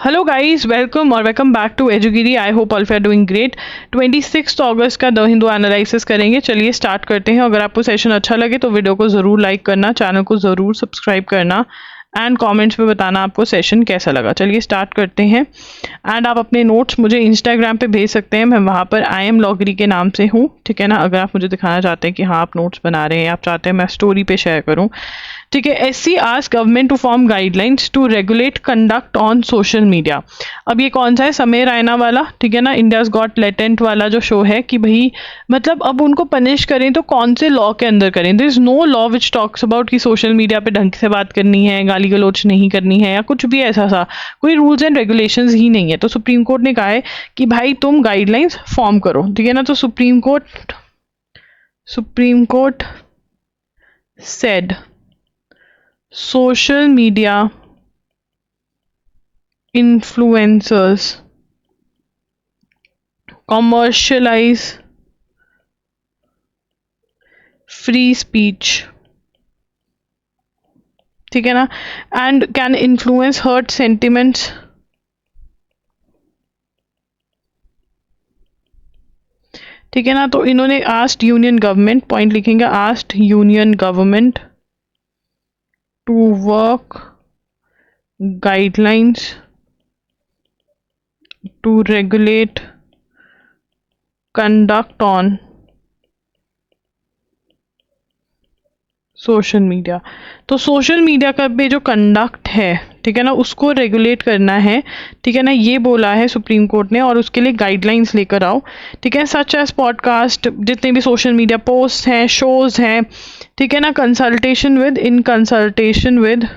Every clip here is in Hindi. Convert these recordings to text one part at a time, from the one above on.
हेलो गाइस, वेलकम और वेलकम बैक टू एजुगिरी। I hope all are doing great. 26 अगस्त का द हिंदू एनालिसिस करेंगे। चलिए स्टार्ट करते हैं। अगर आपको सेशन अच्छा लगे तो वीडियो को ज़रूर लाइक करना, चैनल को ज़रूर सब्सक्राइब करना एंड कमेंट्स में बताना आपको सेशन कैसा लगा। चलिए स्टार्ट करते हैं। एंड आप अपने नोट्स मुझे इंस्टाग्राम पे भेज सकते हैं। मैं वहाँ पर आई एम लॉगरी के नाम से हूँ, ठीक है ना। अगर आप मुझे दिखाना चाहते हैं कि हाँ आप नोट्स बना रहे हैं, आप चाहते हैं मैं स्टोरी पे शेयर करूँ, ठीक है। SC ask government to form guidelines to regulate conduct on social media. अब ये कौन सा है? समय रैना वाला, ठीक है ना, इंडियाज गॉट लेटेंट वाला जो शो है कि भाई मतलब अब उनको पनिश करें तो कौन से लॉ के अंदर करें। There is no law which talks about कि सोशल मीडिया पे ढंग से बात करनी है, गाली गलौच नहीं करनी है या कुछ भी ऐसा सा कोई रूल्स एंड रेगुलेशंस ही नहीं है। तो सुप्रीम कोर्ट ने कहा है कि भाई तुम गाइडलाइंस फॉर्म करो, ठीक है ना। तो supreme court said social media influencers commercialize free speech, ठीक है ना, and can influence hurt sentiments, ठीक है ना। तो इन्होंने asked यूनियन गवर्नमेंट, पॉइंट लिखेंगे, asked union government to work guidelines to regulate conduct on social media. तो सोशल मीडिया का पे जो कंडक्ट है, ठीक है ना, उसको रेगुलेट करना है, ठीक है ना, ये बोला है सुप्रीम कोर्ट ने। और उसके लिए गाइडलाइंस लेकर आओ, ठीक है, सच एज पॉडकास्ट, जितने भी सोशल मीडिया पोस्ट हैं, शोज हैं, ठीक है ना, in consultation with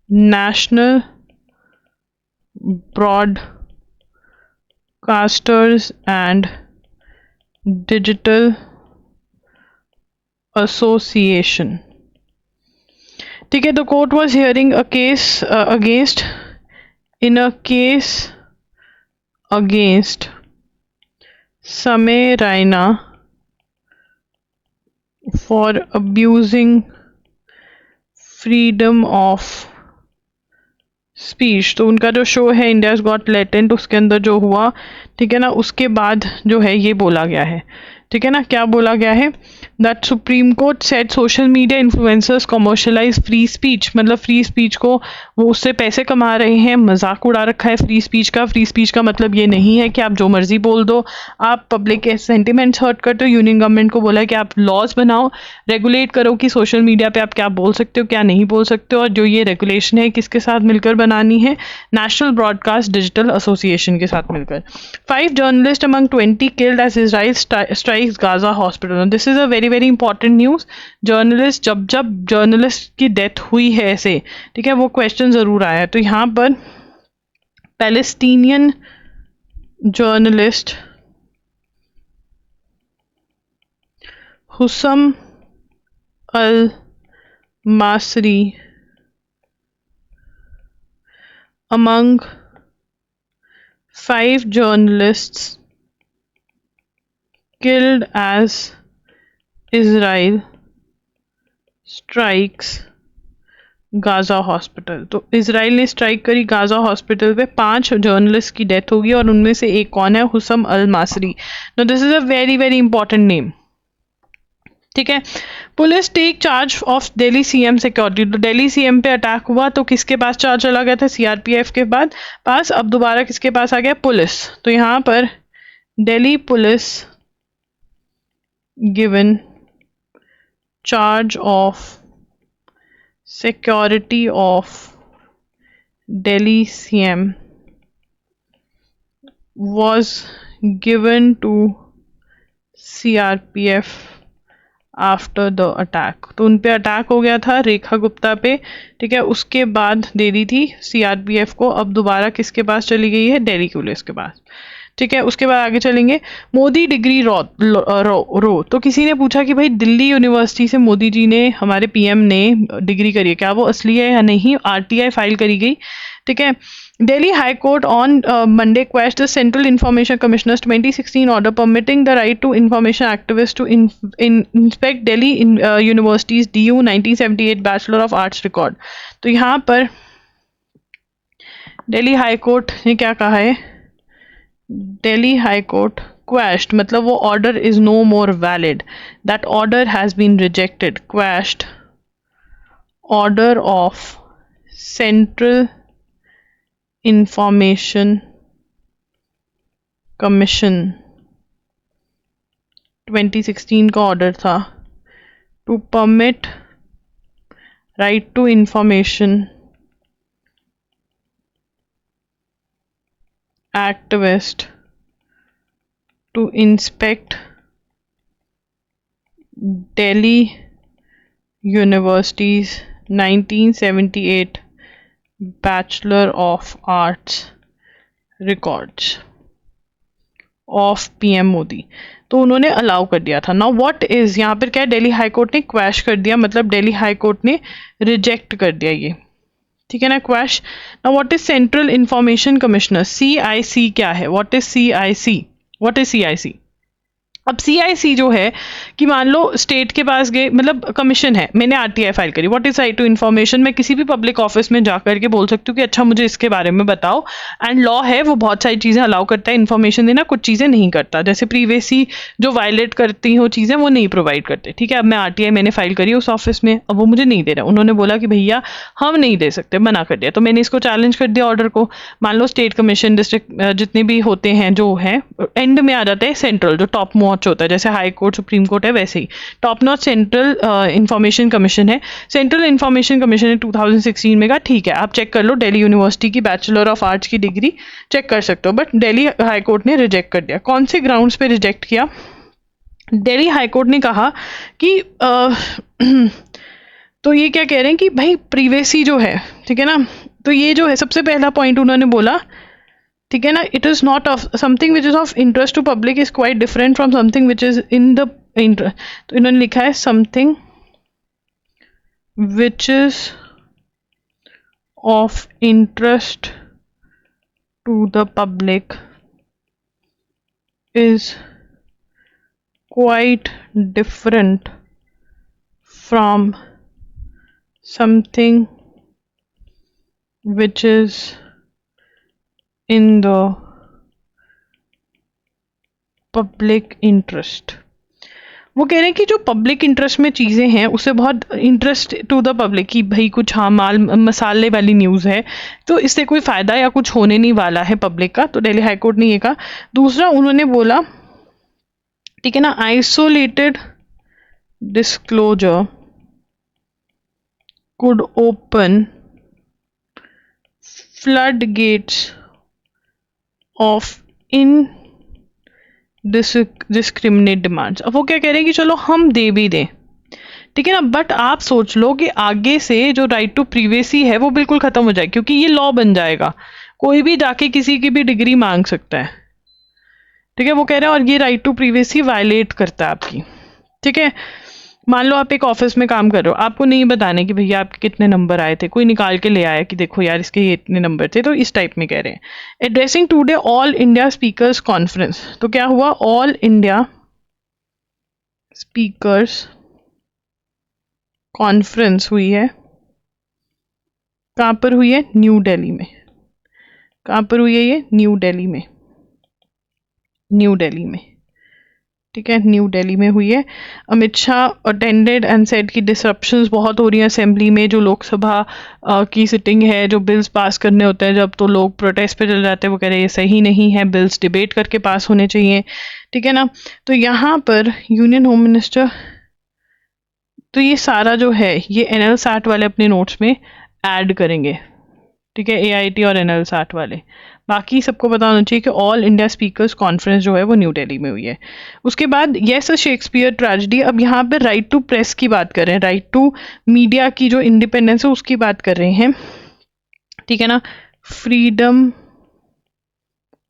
national broadcasters and digital association, ठीक है। The court was hearing a case against Samay Raina for abusing freedom of speech. तो उनका जो शो है इंडियाज गॉट लेटेंट, उसके अंदर जो हुआ, ठीक है ना, उसके बाद जो है ये बोला गया है, ठीक है ना। क्या बोला गया है? That supreme court said social media influencers commercialise free speech. मतलब फ्री स्पीच को वो उससे पैसे कमा रहे हैं, मजाक उड़ा रखा है फ्री स्पीच का। फ्री स्पीच का मतलब ये नहीं है कि आप जो मर्जी बोल दो, आप पब्लिक के सेंटिमेंट्स हर्ट करते हो। यूनियन गवर्नमेंट को बोला है कि आप लॉज बनाओ, रेगुलेट करो कि सोशल मीडिया पे आप क्या बोल सकते हो, क्या नहीं बोल सकते हो। और जो ये रेगुलेशन है किसके साथ मिलकर बनानी है? नेशनल ब्रॉडकास्ट डिजिटल एसोसिएशन के साथ मिलकर। 5 journalist among 20 killed as Israel strikes Gaza hospital. This is a very very important news. Journalist, जब जर्नलिस्ट की डेथ हुई है ऐसे, ठीक है, वो क्वेश्चन जरूर आया है। तो यहाँ पर Palestinian journalist हुसम al मासरी among 5 journalists killed as Israel strikes Gaza hospital. तो इसराइल ने स्ट्राइक करी गाजा हॉस्पिटल पे, 5 जर्नलिस्ट की डेथ होगी और उनमें से एक कौन है? Husam al Masri. No this is a very very important name, ठीक है। Police take charge of Delhi CM security. तो दिल्ली सीएम पे अटैक हुआ तो किसके पास चार्ज चला गया था? सीआरपीएफ के पास। अब दोबारा किसके पास आ गया? पुलिस। तो यहाँ पर Delhi police given charge of security of Delhi CM was given to CRPF after the attack. तो उन पे अटैक हो गया था रेखा गुप्ता पे, ठीक है, उसके बाद दे दी थी सीआरपीएफ को। अब दोबारा किसके पास चली गई है? दिल्ली पुलिस के पास, ठीक है। उसके बाद आगे चलेंगे। मोदी डिग्री रो। तो किसी ने पूछा कि भाई दिल्ली यूनिवर्सिटी से मोदी जी ने, हमारे पीएम ने डिग्री करी है, क्या वो असली है या नहीं? आरटीआई फाइल करी गई, ठीक है। Delhi High Court on Monday quashed the Central Information Commissioner's 2016 order permitting the right to information activists to inspect Delhi University's DU 1978 Bachelor of Arts record. तो यहाँ पर दिल्ली हाई कोर्ट ने क्या कहा है? दिल्ली हाई कोर्ट क्वैश्ड मतलब वो order is no more valid, that order has been rejected. Quashed order of Central Information Commission, 2016 का ऑर्डर था, to permit right to information activist to inspect Delhi University's 1978 Bachelor of Arts records of PM Modi. तो उन्होंने अलाउ कर दिया था। नाउ व्हाट इज, यहाँ पर क्या है, दिल्ली हाई कोर्ट ने क्वैश कर दिया, मतलब दिल्ली हाई कोर्ट ने रिजेक्ट कर दिया ये, ठीक है ना, quash. Now what is central information commissioner, CIC क्या है, what is CIC, what is CIC? अब CIC जो है कि मान लो स्टेट के पास गए, मतलब कमीशन है, मैंने RTI फाइल करी, what is right to information, मैं किसी भी पब्लिक ऑफिस में जा करके बोल सकती हूँ कि अच्छा मुझे इसके बारे में बताओ, एंड लॉ है वो बहुत सारी चीज़ें अलाउ करता है इन्फॉर्मेशन देना, कुछ चीज़ें नहीं करता, जैसे प्रीवेसी जो वायलेट करती हो चीज़ें वो नहीं प्रोवाइड करते, ठीक है। अब मैं RTI मैंने फाइल करी उस ऑफिस में, अब वो मुझे नहीं दे रहा, उन्होंने बोला कि भैया हम नहीं दे सकते, मना कर दिया, तो मैंने इसको चैलेंज कर दिया ऑर्डर को। मान लो स्टेट कमीशन, डिस्ट्रिक्ट जितने भी होते हैं जो है, एंड में आ जाता है सेंट्रल जो टॉप मोस्ट होता है, जैसे हाई कोर्ट सुप्रीम कोर्ट है वैसे ही top notch Central Information Commission है। सेंट्रल इंफॉर्मेशन कमीशन ने 2016 में कहा ठीक है आप चेक कर लो, दिल्ली यूनिवर्सिटी की बैचलर ऑफ आर्ट्स की डिग्री चेक कर सकते हो, बट दिल्ली हाई कोर्ट ने रिजेक्ट कर दिया। कौन से ग्राउंड्स पे रिजेक्ट किया? दिल्ली हाई कोर्ट ने कहा कि तो ये क्या कह रहे हैं कि भाई प्रीवेसी जो है, ठीक है ना, तो ये जो है सबसे पहला पॉइंट उन्होंने बोला, ठीक है ना, it is not of something which is of interest to public is quite different from something which is in the interest, तो इन्होंने लिखा है something which is of interest to the public is quite different from something which is in the public interest। वो कह रहे हैं कि जो पब्लिक इंटरेस्ट में चीज़ें हैं उससे बहुत इंटरेस्ट टू द पब्लिक कि भाई कुछ हाँ माल मसाले वाली न्यूज़ है तो इससे कोई फ़ायदा या कुछ होने नहीं वाला है पब्लिक का, तो दिल्ली हाई कोर्ट ने ये कहा। दूसरा उन्होंने बोला, ठीक है ना, isolated disclosure could open floodgates of indiscriminate demands। अब वो क्या कह रहे हैं कि चलो हम दे भी दें, ठीक है ना, बट आप सोच लो कि आगे से जो राइट टू प्रीवेसी है वो बिल्कुल खत्म हो जाए, क्योंकि ये लॉ बन जाएगा, कोई भी जाके किसी की भी डिग्री मांग सकता है, ठीक है। वो कह रहे हैं और ये राइट टू प्रीवेसी वायलेट करता है आपकी, ठीक है। मान लो आप एक ऑफिस में काम कर रहे हो, आपको नहीं बताने कि भैया आपके कितने नंबर आए थे, कोई निकाल के ले आया कि देखो यार इसके ये इतने नंबर थे, तो इस टाइप में कह रहे हैं। Addressing today all India speakers conference, तो क्या हुआ, ऑल इंडिया स्पीकर्स कॉन्फ्रेंस हुई है, कहाँ पर हुई है, न्यू दिल्ली में। कहाँ पर हुई है ये, न्यू दिल्ली में, न्यू दिल्ली में, ठीक है, न्यू दिल्ली में हुई है। Amit Shah attended and said कि डिसरप्शंस बहुत हो रही हैं असेंबली में, जो लोकसभा की सिटिंग है, जो बिल्स पास करने होते हैं जब, तो लोग प्रोटेस्ट पे चल जाते हैं, वो कह रहे हैं ये सही नहीं है, बिल्स डिबेट करके पास होने चाहिए, ठीक है ना। तो यहाँ पर यूनियन होम मिनिस्टर, तो ये सारा जो है ये NL-SAT वाले अपने नोट्स में ऐड करेंगे, ठीक है, AIT और NL-SAT वाले। बाकी सबको पता होना चाहिए कि ऑल इंडिया स्पीकर्स कॉन्फ्रेंस जो है वो न्यू दिल्ली में हुई है। उसके बाद यस अ शेक्सपियर ट्रेजेडी, अब यहाँ पर राइट टू प्रेस की बात कर रहे हैं, राइट टू मीडिया की जो इंडिपेंडेंस है उसकी बात कर रहे हैं, ठीक है ना। Freedom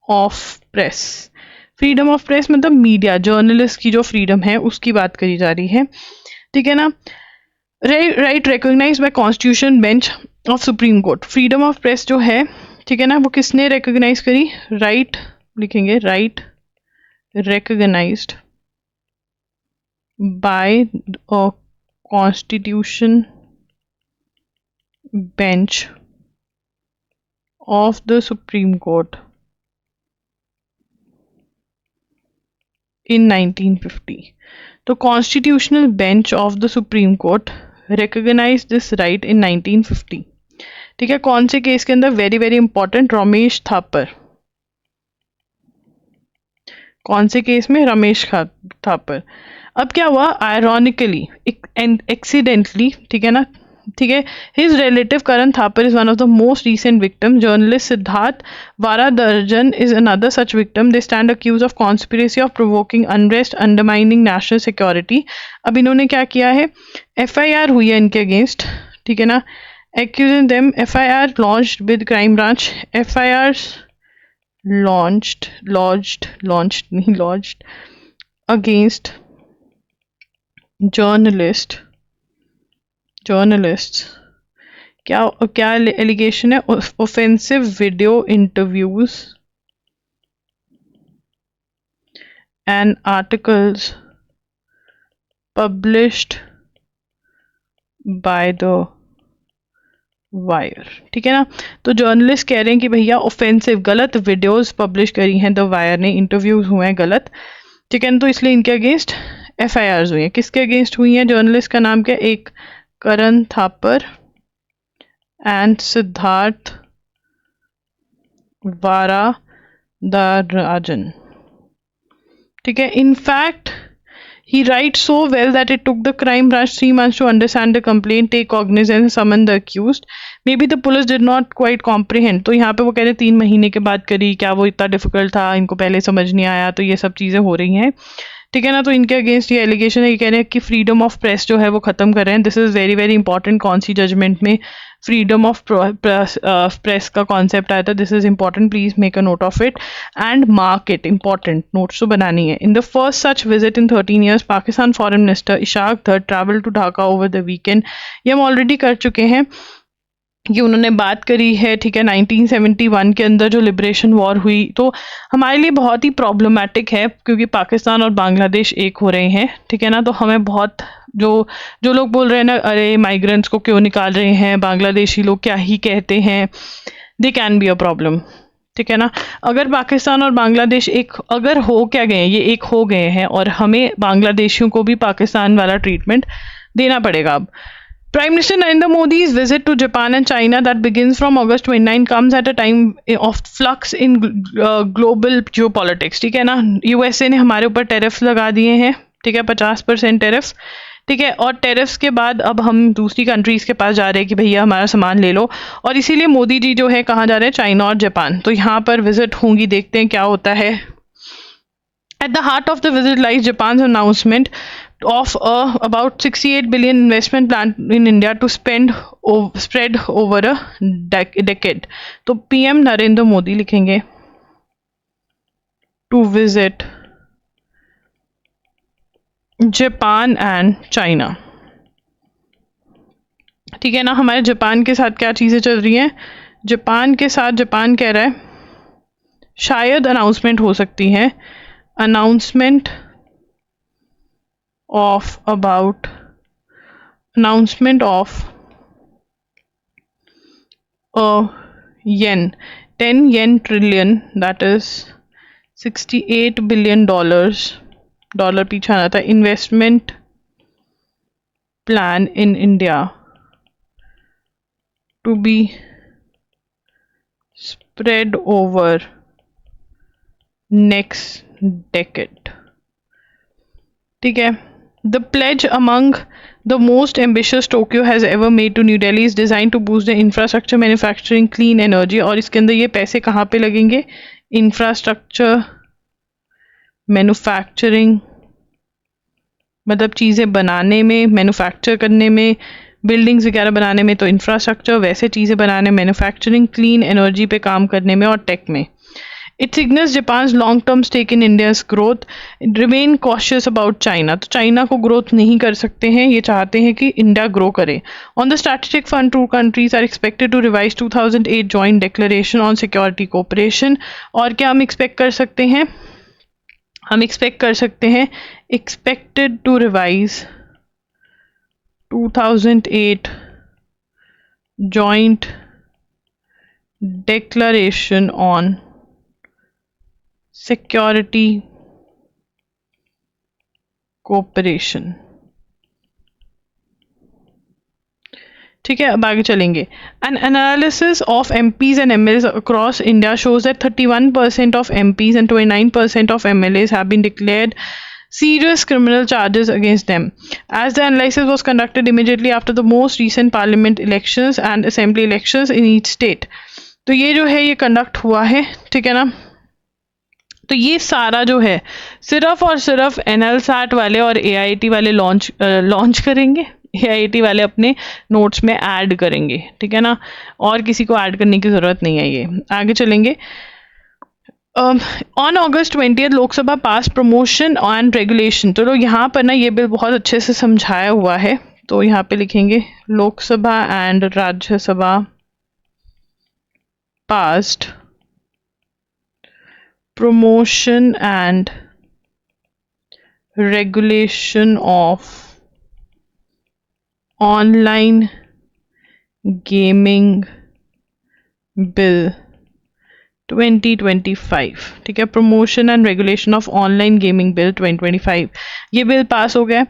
of press, freedom of press मतलब मीडिया जर्नलिस्ट की जो फ्रीडम है उसकी बात करी जा रही है, ठीक है ना। Right recognised by constitution bench of Supreme Court, freedom of press जो है, ठीक है ना, वो किसने रिकॉग्नाइज करी, राइट लिखेंगे, right recognised by constitution bench of the Supreme Court in 1950. The Constitutional Bench of the Supreme Court recognized this right in 1950. ठीक है, कौन से केस के अंदर? Very very important, Ramesh Thapar. कौन से केस में? रमेश थापर। अब क्या हुआ? आयरॉनिकली, एक्सीडेंटली, ठीक है ना, ठीक है, his relative Karan Thapar is one of the most recent victim. Journalist Siddharth Varadarajan is another such victim. They stand accused of conspiracy of provoking unrest, undermining national security. अब इन्होंने क्या किया है? FIR हुई है इनके अगेंस्ट, ठीक है ना, accusing them, FIR launched with crime branch, FIRs launched against journalists। क्या एलिगेशन है? Offensive video interviews and articles published by the wire. ठीक है ना, तो जर्नलिस्ट कह रहे हैं कि भैया ऑफेंसिव, गलत वीडियोस पब्लिश करी हैं द वायर ने, इंटरव्यूज हुए हैं गलत, ठीक है ना, तो इसलिए इनके अगेंस्ट FIRs हुई हैं। किसके अगेंस्ट हुई हैं? जर्नलिस्ट का नाम क्या? एक करण थापर एंड सिद्धार्थ वारादराजन, ठीक है। In fact he writes so well that it took the crime branch 3 months to understand the complaint, take cognizance, summon the accused. Maybe the police did not quite comprehend. तो यहाँ पे वो कह रहे 3 महीने के बाद करी, क्या वो इतना डिफिकल्ट था, इनको पहले समझ नहीं आया, तो ये सब चीज़ें हो रही हैं, ठीक है ना। तो इनके अगेंस्ट ये एलिगेशन है, ये कह रहे हैं कि फ्रीडम ऑफ प्रेस जो है वो ख़त्म कर रहे हैं। This is very very important. कौन सी जजमेंट में फ्रीडम ऑफ प्रेस का कॉन्सेप्ट आया था? This is important, please make a note of it and mark it. Important notes तो बनानी है। In the first such visit in 13 years, Pakistan foreign minister Ishaq Dar travel to Dhaka over the weekend. ये हम ऑलरेडी कर चुके हैं कि उन्होंने बात करी है, ठीक है, 1971 के अंदर जो लिबरेशन वॉर हुई, तो हमारे लिए बहुत ही प्रॉब्लमेटिक है क्योंकि पाकिस्तान और बांग्लादेश एक हो रहे हैं, ठीक है ना। तो हमें बहुत जो लोग बोल रहे हैं ना, अरे माइग्रेंट्स को क्यों निकाल रहे हैं, बांग्लादेशी लोग क्या ही कहते हैं, they can be a problem, ठीक है ना। अगर पाकिस्तान और बांग्लादेश एक अगर हो क्या गए, ये एक हो गए हैं और हमें बांग्लादेशियों को भी पाकिस्तान वाला ट्रीटमेंट देना पड़ेगा। अब Prime Minister Narendra Modi's visit to Japan and China that begins from August 29 comes at a time of flux in global geopolitics, ठीक है ना। USA ने हमारे ऊपर टेरिफ्स लगा दिए हैं, ठीक है, 50% टेरिफ्स, ठीक है, और टेरिफ्स के बाद अब हम दूसरी कंट्रीज के पास जा रहे हैं कि भैया हमारा सामान ले लो, और इसीलिए मोदी जी जो है कहाँ जा रहे हैं? चाइना और जापान। तो यहाँ पर विजिट होंगी, देखते हैं क्या होता है। At the heart of the visit lies Japan's announcement of about 68 billion investment plan in India to spread over a decade. तो PM नरेंद्र मोदी लिखेंगे to visit Japan and China, ठीक है ना। हमारे जापान के साथ क्या चीज़ें चल रही हैं? जापान के साथ जापान कह रहा है शायद अनाउंसमेंट हो सकती है, announcement of a yen 10 yen trillion, that is 68 billion dollar पीछे आना था, investment plan in India to be spread over next decade, ठीक है। The pledge among the most ambitious Tokyo has ever made to New Delhi is designed to boost the infrastructure, manufacturing, clean energy। और इसके अंदर ये पैसे कहाँ पे लगेंगे? इंफ्रास्ट्रक्चर, मैन्युफैक्चरिंग, मतलब चीज़ें बनाने में, मैन्युफैक्चर करने में, बिल्डिंग्स वगैरह बनाने में तो इंफ्रास्ट्रक्चर, वैसे चीज़ें बनाने, मैन्युफैक्चरिंग, क्लीन एनर्जी पे काम करने में और टेक में। It signals Japan's long-term stake in India's growth. Remain cautious about China. तो चाइना को ग्रोथ नहीं कर सकते हैं, ये चाहते हैं कि इंडिया ग्रो करे। On the strategic front, two countries are expected to revise 2008 joint declaration on security cooperation। और क्या हम एक्सपेक्ट कर सकते हैं? हम एक्सपेक्ट कर सकते हैं expected to revise 2008 joint declaration on security cooperation। ठीक है, अब आगे चलेंगे। An analysis of MPs and MLAs across India shows that 31% of MPs and 29% of MLAs have been declared serious criminal charges against them. As the analysis was conducted immediately after the most recent parliament elections and assembly elections in each state। तो ये जो है ये कंडक्ट हुआ है, ठीक है ना। तो ये सारा जो है सिर्फ और सिर्फ NLSAT वाले और AIT वाले लॉन्च करेंगे, AIT वाले अपने नोट्स में ऐड करेंगे, ठीक है ना, और किसी को ऐड करने की ज़रूरत नहीं है। ये आगे चलेंगे। On August 20 Lok Sabha pass promotion and regulation. तो लोग यहाँ पर ना ये बिल बहुत अच्छे से समझाया हुआ है, तो यहाँ पे लिखेंगे Lok Sabha and Rajya Sabha passed promotion and regulation of online gaming bill 2025। ठीक है, promotion and regulation of online gaming bill 2025 ये बिल पास हो गया।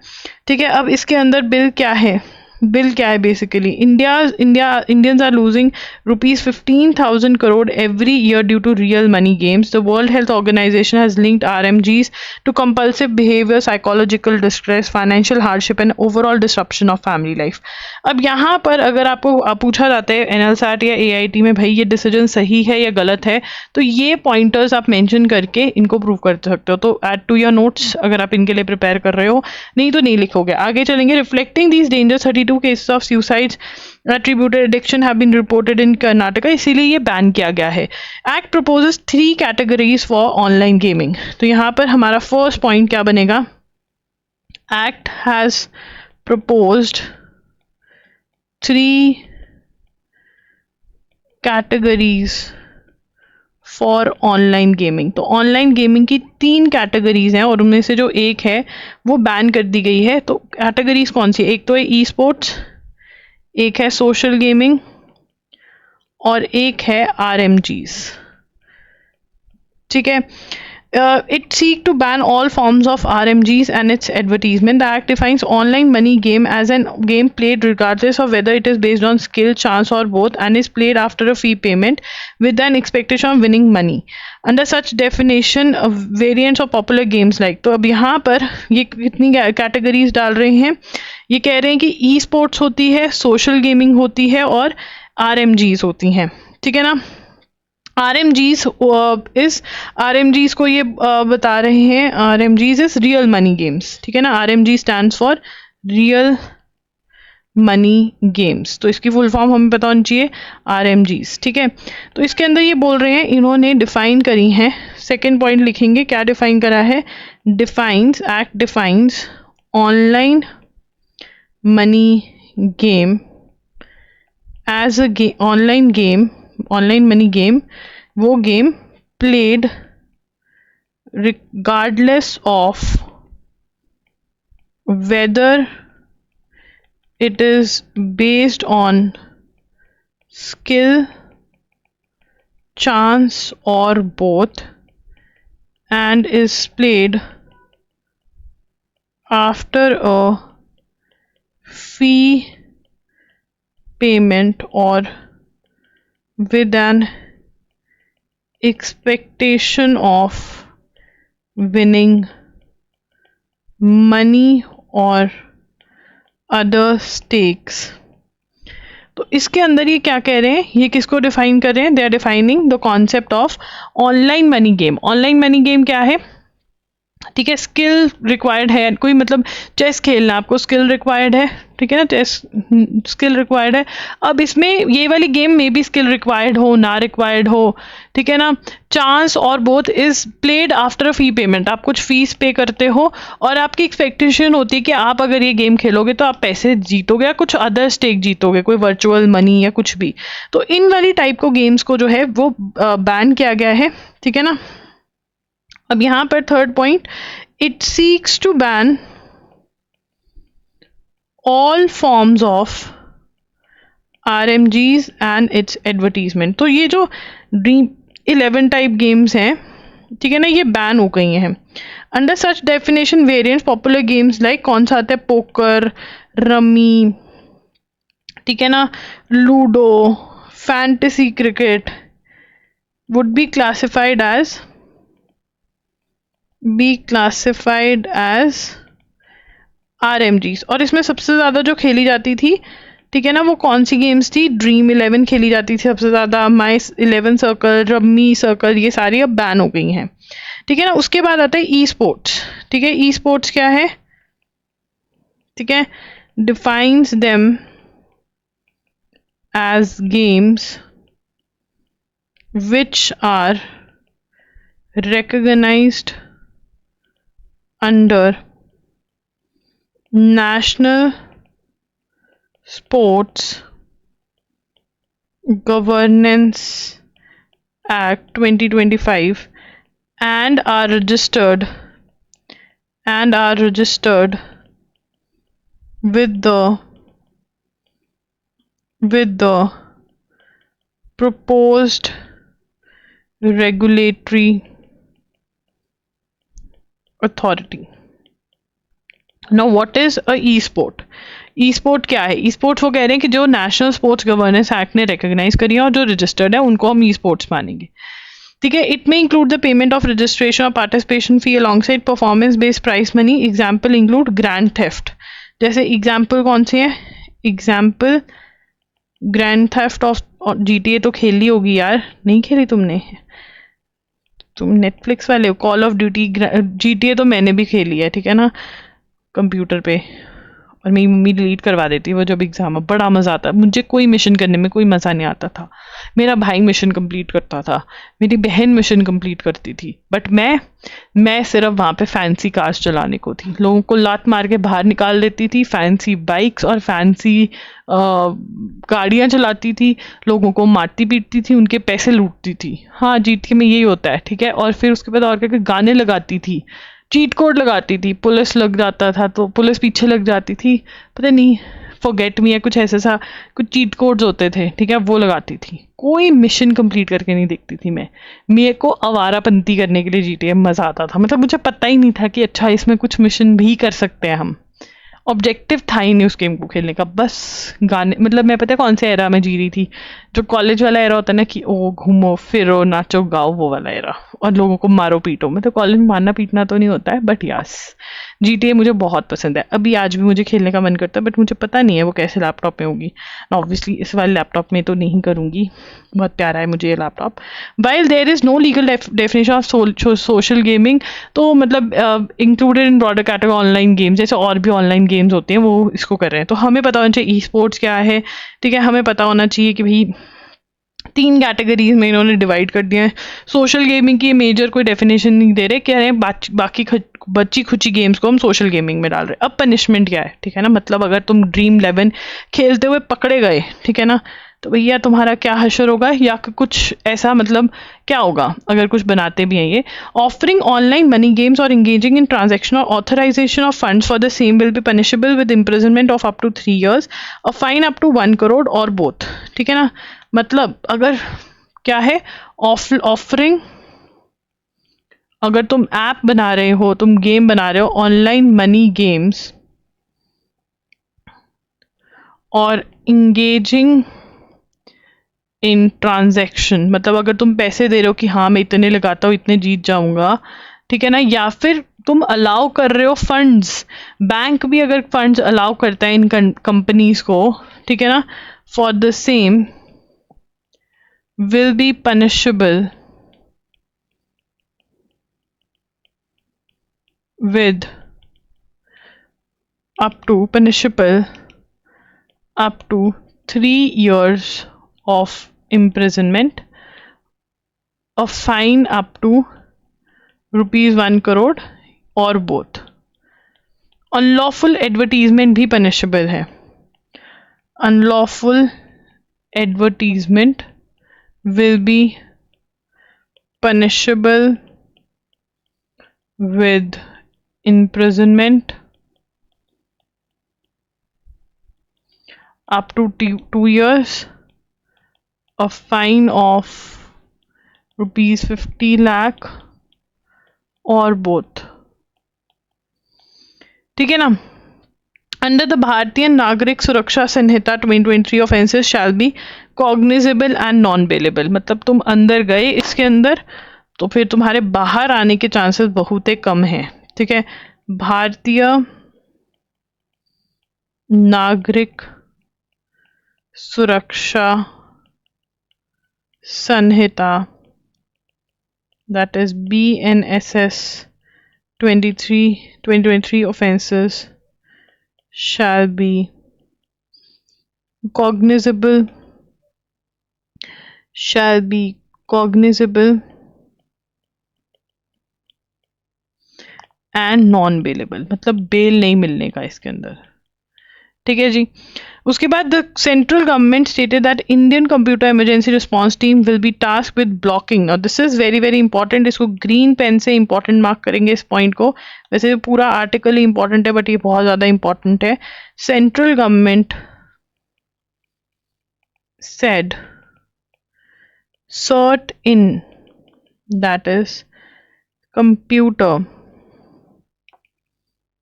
ठीक है, अब इसके अंदर बिल क्या है basically Indians are losing rupees 15,000 crore every year due to real money games. The World Health Organization has linked RMGs to compulsive behavior, psychological distress, financial hardship and overall disruption of family life। अब यहाँ पर अगर आपको पूछा जाता है NLSAT या AIT में भाई ये डिसीजन सही है या गलत है, तो ये पॉइंटर्स आप मेंशन करके इनको प्रूव कर सकते हो। तो ऐड टू योर नोट्स अगर आप इनके लिए प्रिपेयर कर रहे हो, नहीं तो नहीं लिखोगे। आगे चलेंगे। Reflecting these dangers 32 cases of suicides attributed addiction have been reported in Karnataka, इसीलिए ये बैन किया गया है। Act proposes 3 categories for online gaming। तो यहाँ पर हमारा फर्स्ट पॉइंट क्या बनेगा? Act has proposed 3 categories for online gaming. तो ऑनलाइन गेमिंग की 3 कैटेगरीज हैं और उनमें से जो एक है वो बैन कर दी गई है। तो कैटेगरीज कौन सी? एक तो है ई स्पोर्ट्स, एक है सोशल गेमिंग और एक है RMGs। ठीक है, it seek to ban all forms of RMGs and its advertisement. The act defines online money game as a game played regardless of whether it is based on skill, chance or both, and is played after a fee payment with an expectation of winning money. Under such definition, variants of popular games like। तो अब यहाँ पर ये कितनी कैटेगरीज डाल रहे हैं? ये कह रहे हैं कि ई स्पोर्ट्स होती है, सोशल गेमिंग होती है और RMGs होती हैं। ठीक है ना। RMGs को ये बता रहे हैं, RMGs is real money games. ठीक है ना, RMG stands for real money games. तो इसकी फुल फॉर्म हमें पता होनी चाहिए, RMGs। ठीक है, तो इसके अंदर ये बोल रहे हैं, इन्होंने डिफाइन करी हैं। सेकेंड पॉइंट लिखेंगे, क्या डिफाइन करा है? Defines, act defines online money game as a online money game, वो game played regardless of whether it is based on skill, chance or both, and is played after a fee payment or with an expectation of winning money or other stakes। तो इसके अंदर ये क्या कह रहे हैं? ये किसको डिफाइन कर रहे हैं? They are defining the concept of online money game. Online money game क्या है? ठीक है, स्किल रिक्वायर्ड है, कोई मतलब चेस खेलना आपको स्किल रिक्वायर्ड है। ठीक है ना, चेस स्किल रिक्वायर्ड है। अब इसमें ये वाली गेम में भी स्किल रिक्वायर्ड हो ना रिक्वायर्ड हो, ठीक है ना। चांस और both is played after a fee payment. आप कुछ फीस पे करते हो और आपकी एक्सपेक्टेशन होती है कि आप अगर ये गेम खेलोगे तो आप पैसे जीतोगे या कुछ अदर स्टेक जीतोगे, कोई वर्चुअल मनी या कुछ भी। तो इन वाली टाइप को गेम्स को जो है वो बैन किया गया है। ठीक है ना। अब यहाँ पर third point, it seeks to ban all forms of RMGs and its advertisement। तो ये जो ड्रीम 11 टाइप गेम्स हैं, ठीक है ना, ये बैन हो गई हैं। Under such definition variants popular games like, कौन सा आता है, पोकर, रमी, ठीक है ना, ludo, fantasy cricket would be classified as RMGs। और इसमें सबसे ज़्यादा जो खेली जाती थी, ठीक है ना, वो कौन सी गेम्स थी, ड्रीम 11 खेली जाती थी सबसे ज़्यादा, माई 11 सर्कल, रम्मी सर्कल, ये सारी अब बैन हो गई हैं, ठीक है ना। उसके बाद आता है ई स्पोर्ट्स, ठीक है। ई स्पोर्ट्स क्या है, ठीक है, defines them as games which are recognized under National Sports Governance Act 2025 and are registered with the proposed regulatory authority। Now what is a e-sport? E-sport क्या है? ई-स्पोर्ट्स वो कह रहे हैं कि जो नेशनल स्पोर्ट्स गवर्नेंस एक्ट ने रिकॉग्नाइज करी है और जो रजिस्टर्ड है उनको हम ई-स्पोर्ट्स मानेंगे, ठीक है। इट में include the payment of registration और participation fee alongside performance based prize money. Example include Grand Theft, जैसे एग्जाम्पल कौन सी है, example Grand Theft of GTA तो खेली होगी यार, नहीं खेली तुमने, तुम नेटफ्लिक्स वाले हो। कॉल ऑफ ड्यूटी, GTA तो मैंने भी खेली है, ठीक है ना, कंप्यूटर पे, और मेरी मम्मी डिलीट करवा देती है वो जब एग्जाम में। बड़ा मज़ा आता, मुझे कोई मिशन करने में कोई मज़ा नहीं आता था। मेरा भाई मिशन कंप्लीट करता था, मेरी बहन मिशन कंप्लीट करती थी, बट मैं सिर्फ वहाँ पे फैंसी कार्स चलाने को थी, लोगों को लात मार के बाहर निकाल देती थी, फैंसी बाइक्स और फैंसी गाड़ियाँ चलाती थी, लोगों को मारती पीटती थी, उनके पैसे लूटती थी। हाँ, जीत के में यही होता है, ठीक है। और फिर उसके बाद और क्या, गाने लगाती थी, चीट कोड लगाती थी, पुलिस लग जाता था तो पुलिस पीछे लग जाती थी, पता नहीं फॉरगेट मी या कुछ ऐसा सा कुछ चीट कोड्स होते थे, ठीक है, वो लगाती थी। कोई मिशन कंप्लीट करके नहीं देखती थी मैं, मेरे को आवारापंती करने के लिए GTA मज़ा आता था। मतलब मुझे पता ही नहीं था कि अच्छा इसमें कुछ मिशन भी कर सकते हैं हम, ऑब्जेक्टिव था ही नहीं उस गेम को खेलने का। बस गाने, मतलब मैं पता है कौन से एरा में जी रही थी, जो कॉलेज वाला एरा होता है ना कि ओ घूमो फिरो नाचो गाओ, वो वाला एरा, और लोगों को मारो पीटो। मतलब कॉलेज में मारना पीटना तो नहीं होता है, बट यस GTA मुझे बहुत पसंद है। अभी आज भी मुझे खेलने का मन करता है, बट मुझे पता नहीं है वो कैसे लैपटॉप में होगी। ऑब्वियसली इस वाले लैपटॉप में तो नहीं करूँगी, बहुत प्यारा है मुझे ये laptop. While there is no legal definition of social gaming, तो मतलब included in broader category online games, जैसे और भी ऑनलाइन गेम्स होते हैं वो इसको कर रहे हैं। तो हमें पता होना चाहिए ई स्पोर्ट्स क्या है, ठीक है। हमें पता होना चाहिए कि भाई 3 कैटेगरीज में इन्होंने डिवाइड कर दिया है। सोशल गेमिंग की मेजर कोई डेफिनेशन नहीं दे रहे, कह रहे हैं बाकी बच्ची खुची गेम्स को हम सोशल गेमिंग में डाल रहे हैं। अब पनिशमेंट क्या है, ठीक है ना, मतलब अगर तुम ड्रीम 11 खेलते हुए पकड़े गए, ठीक है ना, तो भैया तुम्हारा क्या हशर होगा, या कुछ ऐसा, मतलब क्या होगा अगर कुछ बनाते भी हैं ये। ऑफरिंग ऑनलाइन मनी गेम्स और इंगेजिंग इन ट्रांजेक्शन और authorisation of funds for the same will be punishable with imprisonment of up to 3 years, और फाइन अप टू 1 crore और बोथ, ठीक है ना। मतलब अगर क्या है, ऑफरिंग, अगर तुम ऐप बना रहे हो, तुम गेम बना रहे हो, ऑनलाइन मनी गेम्स, और इंगेजिंग इन ट्रांजैक्शन, मतलब अगर तुम पैसे दे रहे हो कि हाँ मैं इतने लगाता हूँ इतने जीत जाऊंगा, ठीक है ना, या फिर तुम अलाउ कर रहे हो फंड्स, बैंक भी अगर फंड्स अलाउ करता है इन कंपनीज को, ठीक है ना, for the same will be punishable with up to 3 years of imprisonment, a fine up to rupees 1 crore और both। अनलॉफुल एडवर्टीजमेंट भी पनिशेबल है। Unlawful advertisement will be punishable with imprisonment up to 2 years, a fine of rupees 50 lakh or both. ठीक है ना. Under the Bharatiya Nagrik Suraksha Sanhita 2023 offences shall be cognizable and non-bailable. मतलब तुम अंदर गए इसके अंदर तो फिर तुम्हारे बाहर आने के चांसेस बहुत ही कम हैं. ठीक है. भारतीय नागरिक सुरक्षा संहिता, that is BNSS 2023 offences shall be cognizable and non bailable. मतलब बेल नहीं मिलने का इसके अंदर. ठीक है जी. उसके बाद the central government stated that Indian Computer Emergency Response Team will be task with blocking. और this is very very important. इसको ग्रीन पेन से इंपॉर्टेंट मार्क करेंगे इस पॉइंट को. वैसे पूरा आर्टिकल ही इंपॉर्टेंट है बट ये बहुत ज्यादा इंपॉर्टेंट है. Central government said cert in, that is computer,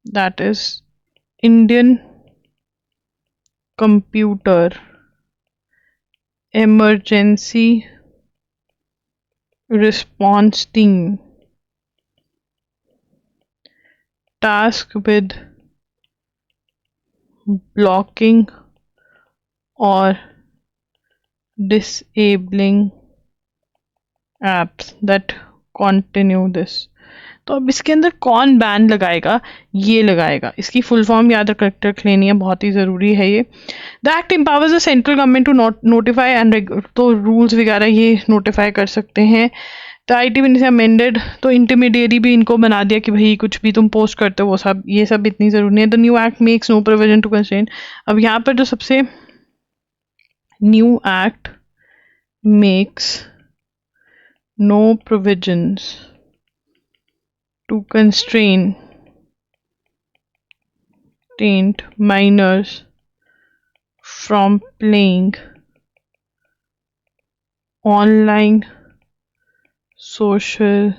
that is Indian computer emergency response team tasked with blocking or disabling apps that continue this. तो अब इसके अंदर कौन बैन लगाएगा? ये लगाएगा. इसकी फुल फॉर्म याद रख लेनी है, बहुत ही ज़रूरी है ये. The act empowers the central government to notify and, तो रूल्स वगैरह ये नोटिफाई कर सकते हैं. तो IT भी इनसे अमेंडेड, तो इंटरमीडिएरी भी इनको बना दिया कि भाई कुछ भी तुम पोस्ट करते हो वो सब, ये सब इतनी ज़रूरी है. The new act makes no provision to constrain. अब यहाँ पर जो सबसे new act makes no provisions to constrain minors from playing online social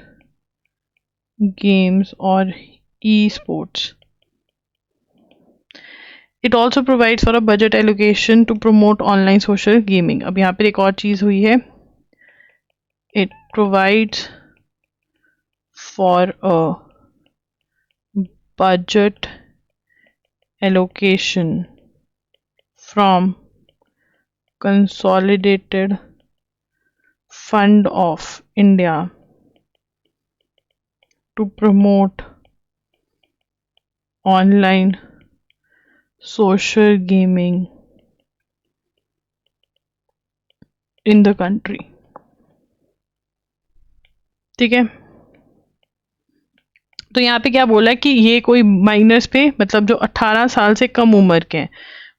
games or e-sports. It also provides for a budget allocation to promote online social gaming. अब यहाँ पर एक और चीज़ हुई है. It provides for a budget allocation from Consolidated Fund of India to promote online social gaming in the country. ठीक है. तो यहाँ पे क्या बोला है कि ये कोई माइनर्स पे, मतलब जो 18 साल से कम उम्र के हैं,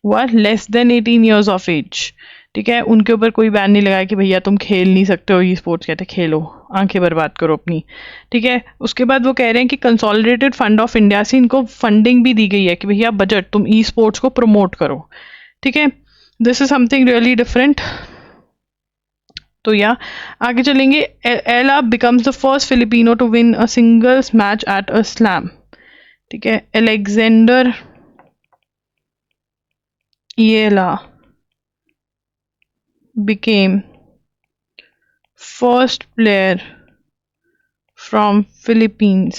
वो are less than 18 years of age. ठीक है. उनके ऊपर कोई बैन नहीं लगाया कि भैया तुम खेल नहीं सकते हो ये स्पोर्ट्स, कहते खेलो, आंखें बर्बाद करो अपनी. ठीक है. उसके बाद वो कह रहे हैं कि कंसोलिडेटेड फंड ऑफ इंडिया से इनको फंडिंग भी दी गई है कि भैया बजट तुम ई स्पोर्ट्स को प्रमोट करो. ठीक है. This is something really different. तो या आगे चलेंगे. Eala becomes the first Filipino to win a singles match at a slam. ठीक है. Alexandra Eala became first player from Philippines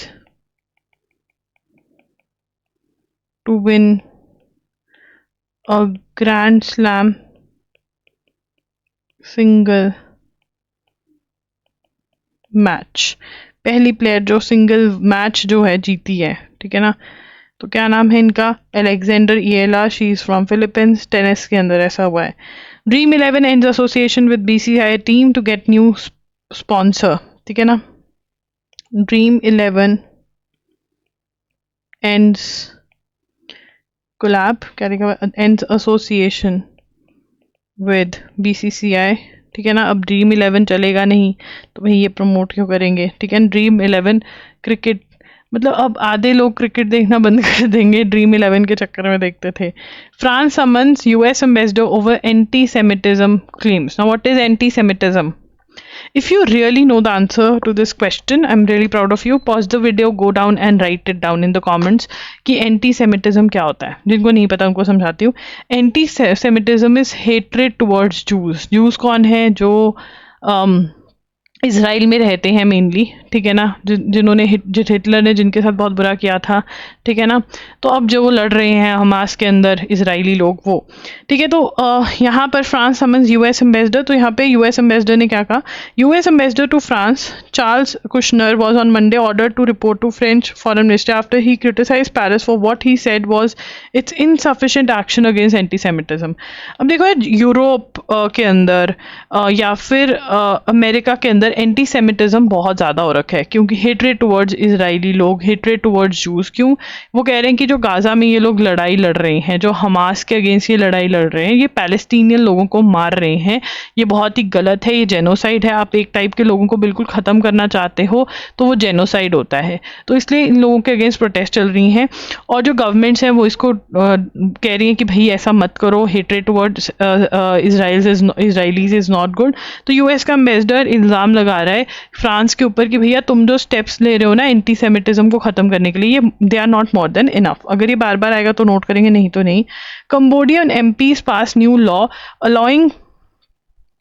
to win a Grand Slam single match. पहली प्लेयर जो सिंगल मैच जो है जीती है. ठीक है ना. तो क्या नाम है इनका? Alexandra Eala. She is from Philippines. Tennis के अंदर ऐसा हुआ है. Dream 11 ends association with BCCI team to get new sponsor. ठीक है ना. Dream 11 ends collab, क्या लिखा हुआ? ends association with BCCI. ठीक है ना. अब Dream 11 चलेगा नहीं तो भाई ये प्रमोट क्यों करेंगे? ठीक है. Dream 11 क्रिकेट मतलब अब आधे लोग क्रिकेट देखना बंद कर देंगे, ड्रीम 11 के चक्कर में देखते थे। France summons US ambassador over anti Semitism claims. Now what is anti Semitism? If you really know the answer to this question, I'm really proud of you. Pause the video, go down and write it down in the comments कि एंटी सेमिटिज्म क्या होता है। जिनको नहीं पता उनको समझाती हूँ। Anti Semitism is hatred towards juice. Juice कौन है? जो इसराइल में रहते हैं मेनली, ठीक है ना, जिन्होंने हिटलर ने जिनके साथ बहुत बुरा किया था, ठीक है ना। तो अब जो वो लड़ रहे हैं हमास के अंदर इजरायली लोग, वो ठीक है। तो यहाँ पर फ्रांस समन्स यूएस एम्बेसडर। तो यहाँ पे यूएस एम्बेसडर ने क्या कहा? US ambassador to France Charles Kushner was on Monday order to report to French foreign minister after he criticise Paris for what he said was its insufficient action against anti semitism. अब देखो यूरोप के अंदर या फिर अमेरिका के अंदर एंटी सेमिटिज्म बहुत ज़्यादा हो रखा है, क्योंकि हेट्रेड टुवर्ड्स इजरायली लोग, हेट्रेड टुवर्ड्स जूस। क्यों? वो कह रहे हैं कि जो गाजा में ये लोग लड़ाई लड़ रहे हैं, जो हमास के अगेंस्ट ये लड़ाई लड़ रहे हैं, ये पैलेस्टीनियन लोगों को मार रहे हैं, ये बहुत ही गलत है, ये जेनोसाइड है। आप एक टाइप के लोगों को बिल्कुल ख़त्म करना चाहते हो तो वो जेनोसाइड होता है। तो इसलिए इन लोगों के अगेंस्ट प्रोटेस्ट चल रही हैं, और जो गवर्नमेंट्स हैं वो इसको कह रही हैं कि भाई ऐसा मत करो, hatred towards Israelis is not good. तो यूएस का एम्बेसडर इल्ज़ाम लगा रहा है फ्रांस के ऊपर कि भैया तुम जो स्टेप्स ले रहे हो ना एंटी सेमिटिज्म को ख़त्म करने के लिए, ये they are not more than enough. अगर ये बार बार आएगा तो नोट करेंगे, नहीं तो नहीं। Cambodian MPs pass new law allowing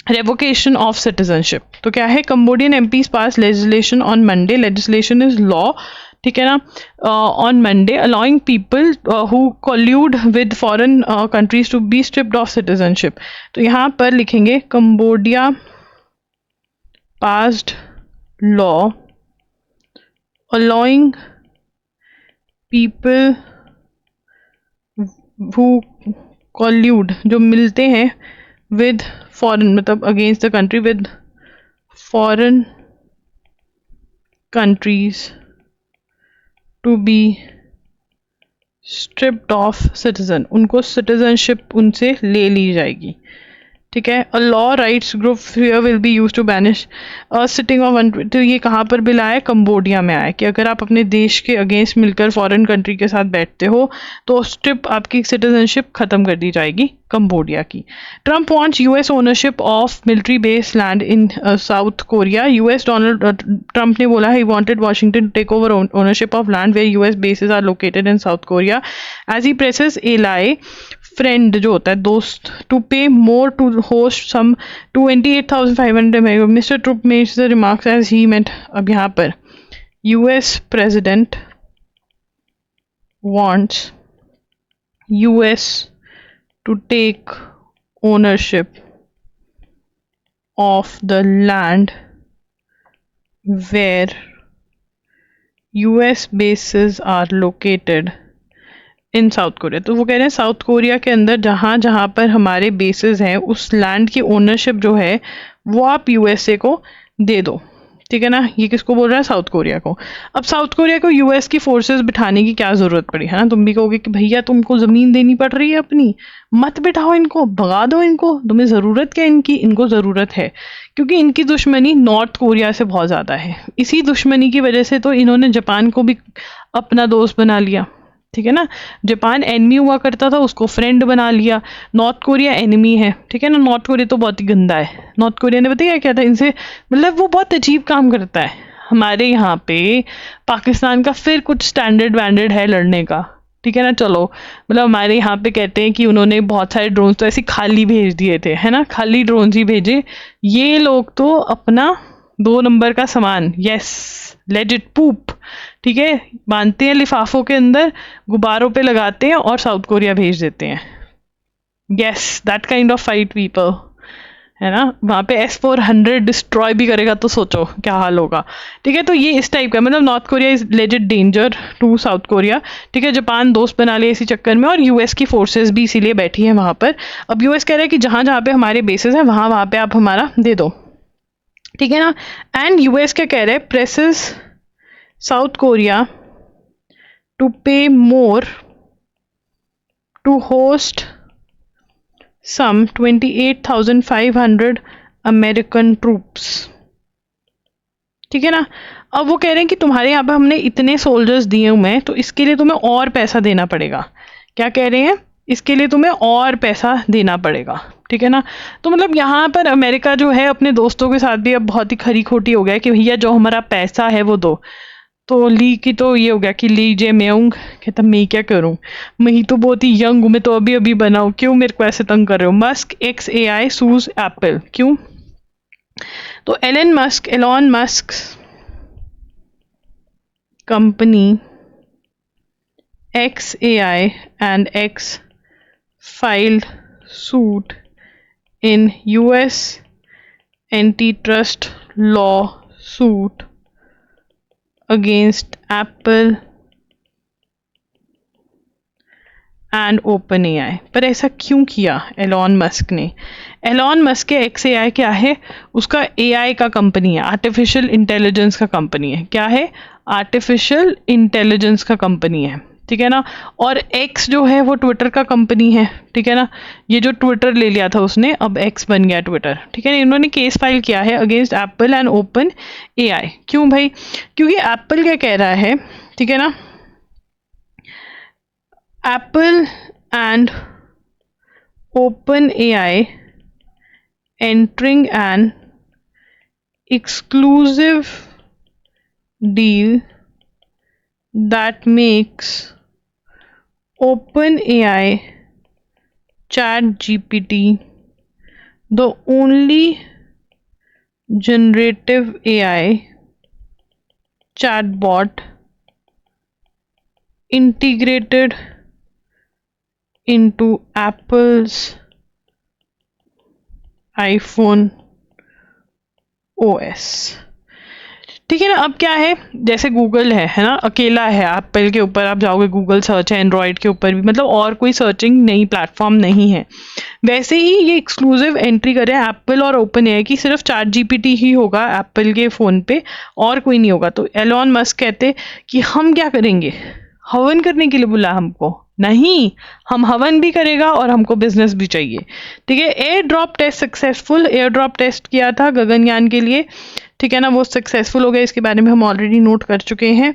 revocation of citizenship। तो क्या है? Cambodian MPs pass legislation on Monday, legislation is law, ठीक है ना, on Monday allowing people who colluded with foreign countries to be stripped of citizenship. तो यहाँ पर लिखेंगे Cambodia passed law allowing people who collude, जो मिलते हैं with foreign, मतलब against the country, with foreign countries to be stripped of citizen, उनको citizenship उनसे ले ली जाएगी, ठीक है। A law rights group here will be use to banish sitting off. तो ये कहाँ पर बिल आया? कंबोडिया में आया कि अगर आप अपने देश के अगेंस्ट मिलकर फॉरेन कंट्री के साथ बैठते हो तो स्ट्रिप आपकी सिटीजनशिप खत्म कर दी जाएगी कंबोडिया की। Trump wants US ownership of military base land in South Korea. US Donald Trump ने बोला he wanted Washington to take over ownership of land where US bases are located in South Korea as he presses ally friend, जो होता है दोस्त, to pay more to host some 28,500। Mr Trump makes the remarks as he met. अब यहाँ पर US president wants US to take ownership of the land where US bases are located in South Korea. तो वो कह रहे हैं साउथ कोरिया के अंदर जहाँ जहाँ पर हमारे बेसेस हैं उस लैंड की ओनरशिप जो है वो आप यूएसए को दे दो, ठीक है ना। ये किसको बोल रहा है? साउथ कोरिया को। अब साउथ कोरिया को यूएस की फोर्सेस बिठाने की क्या ज़रूरत पड़ी, है ना। तुम भी कहोगे कि भैया तुमको ज़मीन देनी पड़ रही है अपनी, मत बिठाओ इनको, भगा दो इनको, तुम्हें ज़रूरत क्या इनकी? इनको ज़रूरत है क्योंकि इनकी दुश्मनी नॉर्थ कोरिया से बहुत ज़्यादा है। इसी दुश्मनी की वजह से तो इन्होंने जापान को भी अपना दोस्त बना लिया, ठीक है ना। जापान एनिमी हुआ करता था, उसको फ्रेंड बना लिया। नॉर्थ कोरिया एनिमी है, ठीक है ना। नॉर्थ कोरिया तो बहुत ही गंदा है। नॉर्थ कोरिया ने बताया क्या था इनसे, मतलब वो बहुत अजीब काम करता है। हमारे यहाँ पे पाकिस्तान का फिर कुछ स्टैंडर्ड वैंडर्ड है लड़ने का, ठीक है ना। चलो मतलब हमारे यहाँ पे कहते हैं कि उन्होंने बहुत सारे ड्रोन्स तो ऐसे खाली भेज दिए थे, है ना, खाली ड्रोन्स ही भेजे। ये लोग तो अपना 2 नंबर का सामान, यस, लेट इट पूप, ठीक है, बांधते हैं लिफाफों के अंदर, गुब्बारों पे लगाते हैं और साउथ कोरिया भेज देते हैं। Yes, that kind of fight people, है ना। वहाँ पे S-400 डिस्ट्रॉय भी करेगा तो सोचो क्या हाल होगा, ठीक है। तो ये इस टाइप का, मतलब North Korea is legit danger to South Korea, ठीक है। जापान दोस्त बना लिया इसी चक्कर में, और यूएस की फोर्सेस भी इसीलिए बैठी हैं वहाँ पर। अब यूएस कह रहा है कि जहाँ जहाँ पे हमारे बेसेस हैं वहाँ पे आप हमारा दे दो, ठीक है ना। एंड यूएस क्या कह रहे हैं? Presses South Korea to pay more to host some 28,500 American troops ठीक है ना। अब वो कह रहे हैं कि तुम्हारे यहाँ पे हमने इतने सोल्जर्स दिए हुए हैं, तो इसके लिए तुम्हें और पैसा देना पड़ेगा। क्या कह रहे हैं? इसके लिए तुम्हें और पैसा देना पड़ेगा, ठीक है ना। तो मतलब यहाँ पर अमेरिका जो है अपने दोस्तों के साथ भी अब बहुत ही खरी खोटी हो गया है कि भैया जो हमारा पैसा है वो दो। तो ली की तो ये हो गया कि लीजिए मेऊंग, कहता मैं क्या करूं, मैं ही तो बहुत ही यंग हूं, मैं तो अभी अभी बनाऊं, क्यों मेरे को ऐसे तंग कर रहे हो। मस्क एक्स AI सूज एप्पल, क्यों? तो Elon Musk company XAI and X filed suit in US antitrust lawsuit against Apple and open AI। पर ऐसा क्यों किया एलॉन मस्क ने? एलॉन मस्क के XAI क्या है? उसका AI का कंपनी है, आर्टिफिशियल इंटेलिजेंस का कंपनी है। क्या है? आर्टिफिशियल इंटेलिजेंस का कंपनी है, ठीक है ना। और X जो है वो ट्विटर का कंपनी है, ठीक है ना। ये जो ट्विटर ले लिया था उसने, अब X बन गया ट्विटर, ठीक है ना। इन्होंने केस फाइल किया है against Apple and open AI। क्यों भाई? क्योंकि एप्पल क्या कह रहा है, ठीक है ना, Apple and OpenAI entering an exclusive deal that makes OpenAI ChatGPT the only generative AI chatbot integrated into Apple's iPhone OS। ठीक है ना। अब क्या है, जैसे गूगल है ना, अकेला है एप्पल के ऊपर, आप जाओगे गूगल सर्च है, एंड्रॉयड के ऊपर भी, मतलब और कोई सर्चिंग नई प्लेटफॉर्म नहीं है। वैसे ही ये एक्सक्लूसिव एंट्री कर रहे हैं एप्पल और ओपन AI की, सिर्फ चैट GPT ही होगा एप्पल के फ़ोन पे, और कोई नहीं होगा। तो एलॉन मस्क कहते कि हम क्या करेंगे, हवन करने के लिए बुला हमको? नहीं, हम हवन भी करेगा और हमको बिजनेस भी चाहिए, ठीक है। Air drop test successful, air drop test किया था गगनयान के लिए, ठीक है ना, वो सक्सेसफुल हो गया। इसके बारे में हम ऑलरेडी नोट कर चुके हैं,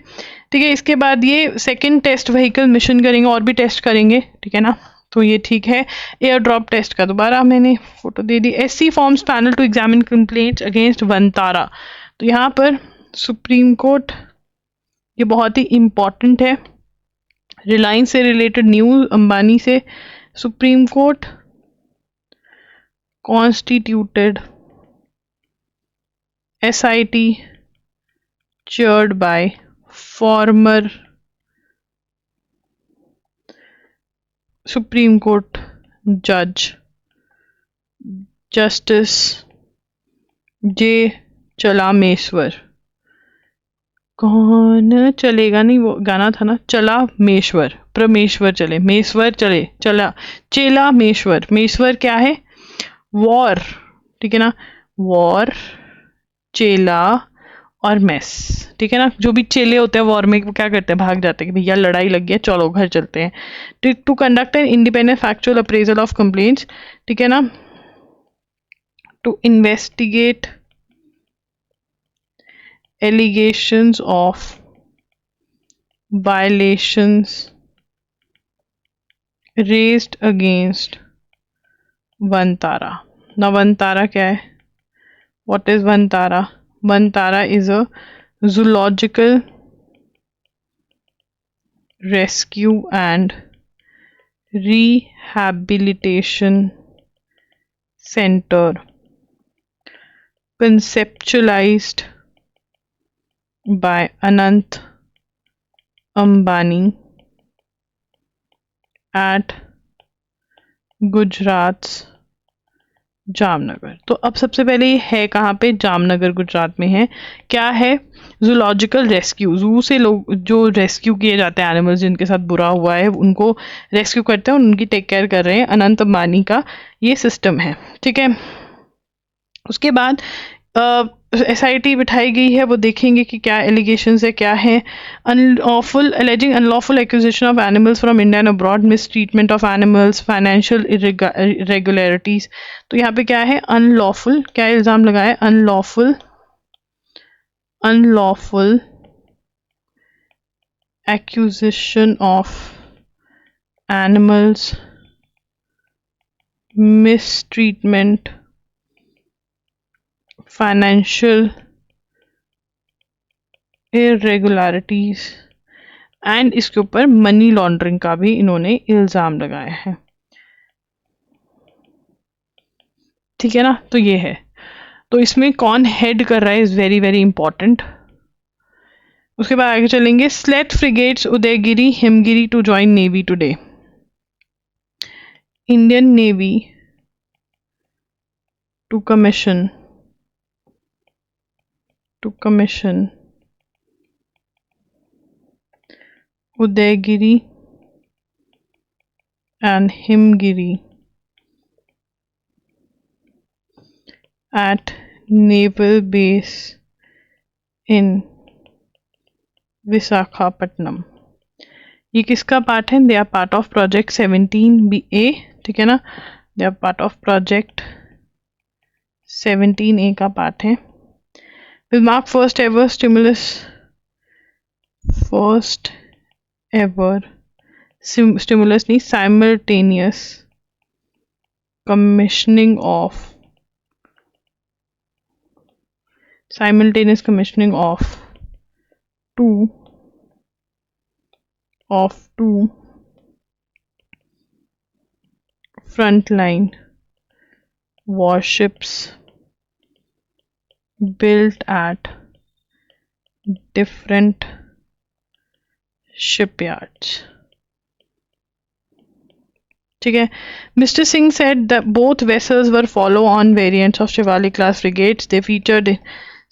ठीक है। इसके बाद ये सेकंड टेस्ट व्हीकल मिशन करेंगे, और भी टेस्ट करेंगे, ठीक है ना। तो ये ठीक है। एयर ड्रॉप टेस्ट का दोबारा मैंने फोटो दे दी। SC forms panel to examine complaints against Vantara. तो यहाँ पर सुप्रीम कोर्ट, ये बहुत ही इम्पॉर्टेंट है, रिलायंस से रिलेटेड न्यूज, अंबानी से, supreme court constituted SIT chaired by former Supreme Court Judge Justice J चलामेश्वर। कौन चलेगा, नहीं वो गाना था ना, चलामेश्वर, परमेश्वर चले, मेश्वर चले, चला चेलामेश्वर। मेश्वर क्या है? वॉर, ठीक है ना, वॉर, चेला और मेस, ठीक है ना। जो भी चेले होते हैं वॉर में, वो क्या करते हैं, भाग जाते हैं कि भैया लड़ाई लग गई है, चलो घर चलते हैं। To conduct an independent factual appraisal of complaints, ठीक है ना, to investigate allegations of violations raised against Vantara. ना वंतारा क्या है? What is Vantara? Vantara is a zoological rescue and rehabilitation center conceptualized by Anant Ambani at Gujarat's Jamnagar. तो अब सबसे पहले ये है कहाँ पे? जामनगर, गुजरात में है। क्या है? जूलॉजिकल रेस्क्यू, जू से लोग जो रेस्क्यू किए जाते हैं एनिमल्स जिनके साथ बुरा हुआ है, उनको रेस्क्यू करते हैं, उनकी टेक केयर कर रहे हैं। अनंत अंबानी का ये सिस्टम है, ठीक है। उसके बाद SIT बिठाई गई है, वो देखेंगे कि क्या एलिगेशंस है, क्या है। Unlawful, aliasing unlawful acquisition of animals from India and abroad, miss treatment of animals, financial irregularities. तो यहाँ पे क्या है? अनलॉफुल, क्या इल्ज़ाम लगाया? Unlawful unlawful acquisition of animals, mistreatment, financial irregularities and इसके ऊपर मनी लॉन्ड्रिंग का भी इन्होंने इल्ज़ाम लगाया है। ठीक है ना, तो ये है। तो इसमें कौन हेड कर रहा है इज़ वेरी वेरी इंपॉर्टेंट। उसके बाद आगे चलेंगे। Slate frigates Udaygiri Himgiri to join navy today. Indian navy to commission Udaygiri and Himgiri at naval base in Visakhapatnam। ये किसका पार्ट है? They are part of project 17A। ठीक है ना, they are part of project 17A का पार्ट है। Will mark first ever stimulus नहीं, simultaneous commissioning of two frontline warships built at different shipyards। ठीक है। Mr. Singh said that both vessels were follow-on variants of Shivali class frigates. They featured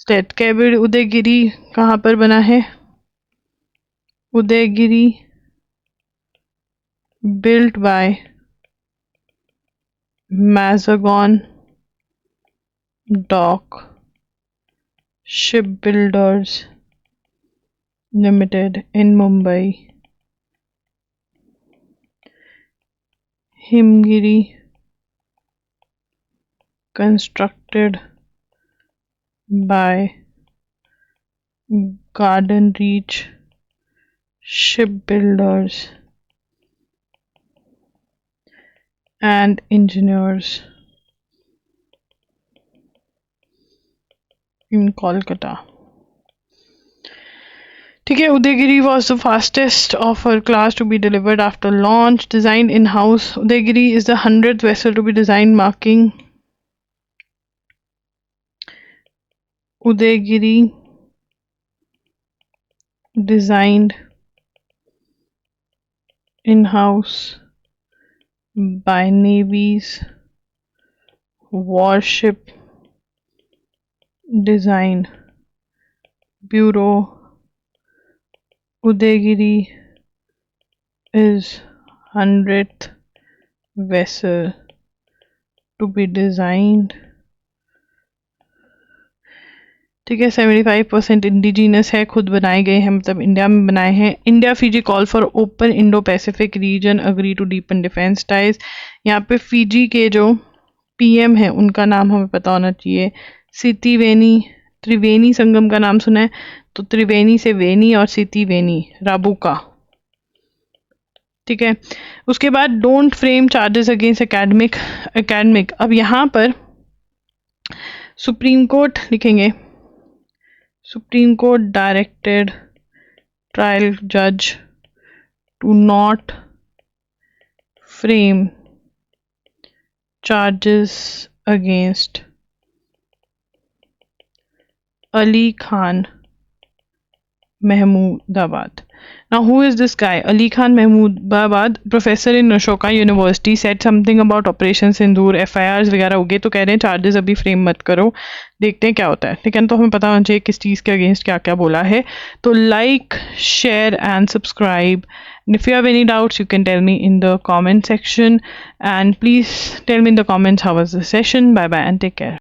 state cabin। Udayagiri कहाँ पर बना है? Udayagiri built by Mazagon Dock Shipbuilders Limited in Mumbai। Himgiri constructed by Garden Reach Shipbuilders and engineers in Kolkata। ठीक है। Udayagiri was the fastest of her class to be delivered after launch, designed in-house। Udaygiri is the 100th vessel to be designed, marking Udaygiri designed in-house by Navy's Warship Design Bureau। Udaygiri is 100th vessel to be designed। ठीक है। 75% इंडिजीनस है, खुद बनाए गए हैं, मतलब इंडिया में बनाए हैं। India Fiji call for open Indo Pacific region, agree to deepen defence ties. यहाँ पे फिजी के जो पीएम है उनका नाम हमें पता होना चाहिए, सितिवेनी। त्रिवेणी संगम का नाम सुना है, तो त्रिवेणी से वेनी और सितिवेनी राबुका। ठीक है। उसके बाद don't frame charges against academic. अब यहाँ पर सुप्रीम कोर्ट लिखेंगे। सुप्रीम कोर्ट डायरेक्टेड ट्रायल जज to not frame charges against Ali Khan Mahmudabad। Now, who is this guy? Ali Khan Mahmudabad, professor in Ashoka University, said something about Operation Sindoor। FIRs वगैरह हो गए, तो कह रहे हैं चार्जेस अभी फ्रेम मत करो, देखते हैं क्या होता है। ठीक है, तो हमें पता होना चाहिए किस चीज़ के अगेंस्ट क्या क्या बोला है। तो like, share and subscribe. And if you have any doubts, you can tell me in the comment section, and please tell me in the comments how was the session। Bye bye and take care।